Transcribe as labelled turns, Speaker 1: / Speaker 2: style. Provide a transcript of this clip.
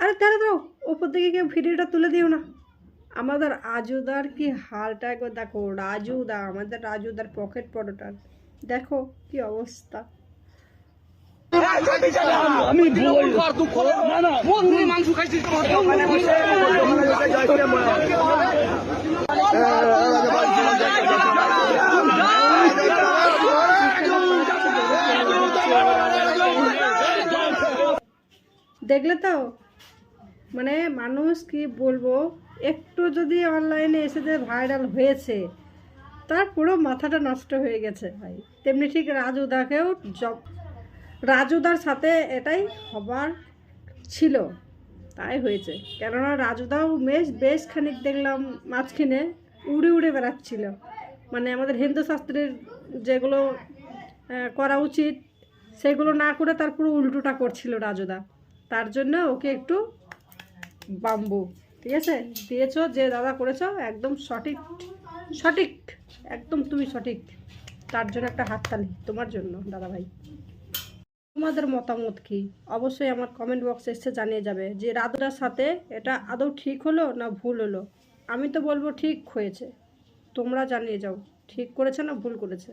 Speaker 1: আরে দাঁড়া দাঁড়াও, ওপর থেকে কেউ ভিডিওটা তুলে দিও না। আমাদের রাজুদার কি হালটা একবার দেখো, রাজুদা, আমাদের রাজুদার পকেট পরোটার দেখো কি অবস্থা।
Speaker 2: আমি মাংস খাইছি।
Speaker 1: দেখলে তো, মানে মানুষ কি বলবো, একটু যদি অনলাইনে এসে যে ভাইরাল হয়েছে তার পুরো মাথাটা নষ্ট হয়ে গেছে ভাই। তেমনি ঠিক রাজুদাকেও রাজুদার সাথে এটাই হবার ছিল, তাই হয়েছে। কেননা রাজুদাও বেশ খানিক দেখলাম মাঝখানে উড়ে উড়ে বেড়াচ্ছিল, মানে আমাদের হিন্দু শাস্ত্রের যেগুলো করা উচিত সেগুলো না করে তার পুরো উল্টোটা করছিল রাজুদা। তার জন্য ওকে একটু বাম্বু, ঠিক আছে, দিয়েছো। যে দাদা করেছো একদম সঠিক সঠিক, একদম তুমি সঠিক। তার জন্য একটা হাততালি তোমার জন্য দাদা ভাই। তোমাদের মতামত কি অবশ্যই আমার কমেন্ট বক্সে এসে জানিয়ে যাবে যে রাধুরার সাথে এটা আদৌ ঠিক হলো না ভুল হলো। আমি তো বলবো ঠিক হয়েছে, তোমরা জানিয়ে যাও ঠিক করেছে না ভুল করেছে।